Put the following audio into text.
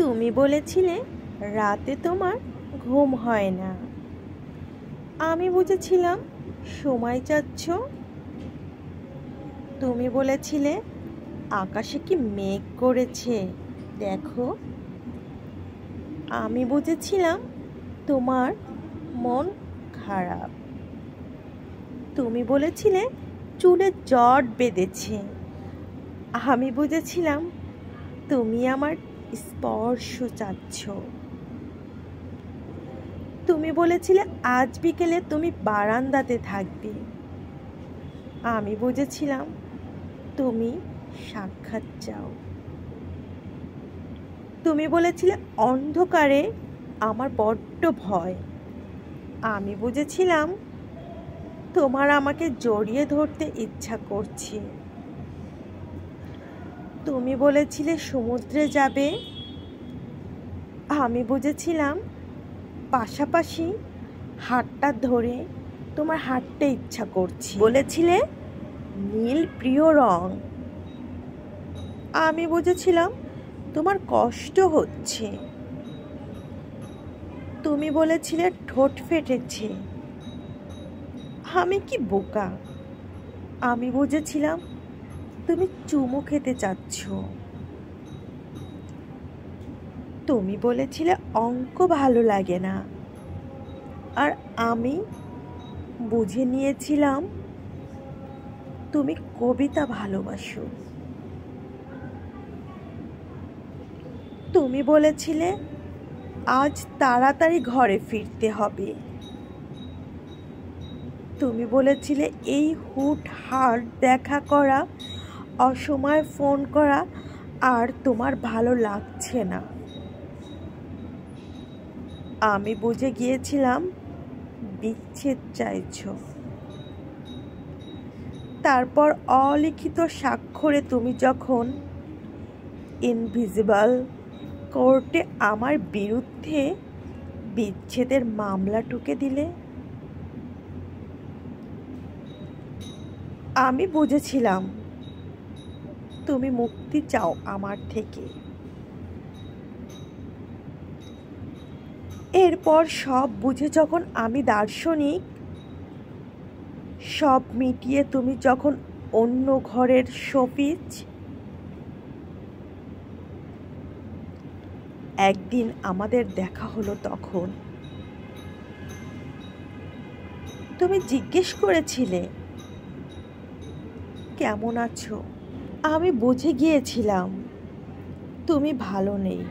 তুমি বলেছিলে রাতে তোমার ঘুম হয় না। আমি বুঝেছিলাম সময় চাচ্ছ। তুমি বলেছিলে আকাশে কি মেঘ করেছে দেখো। আমি বুঝেছিলাম তোমার মন খারাপ। তুমি বলেছিলে চুলে জট বেঁধেছে। আমি বুঝেছিলাম তুমি আমার স্পর্শ চাচ্ছ। তুমি বলেছিলে আজ বিকেলে তুমি বারান্দাতে থাকবে। আমি বুঝেছিলাম তুমি সাক্ষাৎ চাও। তুমি বলেছিলে অন্ধকারে আমার বড্ড ভয়। আমি বুঝেছিলাম তোমার আমাকে জড়িয়ে ধরতে ইচ্ছা করছে। তুমি বলেছিলে সমুদ্রে যাবে। আমি বুঝেছিলাম পাশাপাশি হাতটা ধরে তোমার হাঁটতে ইচ্ছা করছে। বলেছিলে নীল প্রিয় রং। আমি বুঝেছিলাম তোমার কষ্ট হচ্ছে। তুমি বলেছিলে ঠোঁট ফেটেছে। আমি কি বোকা। আমি বুঝেছিলাম তুমি চুমু খেতে চাচ্ছ। তুমি বলেছিলে অঙ্ক ভালো লাগে না। আর আমি বুঝে নিয়েছিলাম তুমি কবিতা ভালোবাসো। তুমি বলেছিলে আজ তাড়াতাড়ি ঘরে ফিরতে হবে। তুমি বলেছিলে এই হুটহাট দেখা করা, অসময়ে ফোন করা আর তোমার ভালো লাগছে না। আমি বুঝে গিয়েছিলাম বিচ্ছেদ চাইছো। তারপর অলিখিত স্বাক্ষরে তুমি যখন ইনভিজিবল কোর্টে আমার বিরুদ্ধে বিচ্ছেদের মামলা ঠুকে দিলে, আমি বুঝেছিলাম তুমি মুক্তি চাও আমার থেকে। এরপর সব বুঝে যখন আমি দার্শনিক, সব মিটিয়ে তুমি যখন অন্য ঘরের শোপিজ, একদিন আমাদের দেখা হলো। তখন তুমি জিজ্ঞেস করেছিলে কেমন আছো। আমি বুঝে গিয়েছিলাম তুমি ভালো নেই।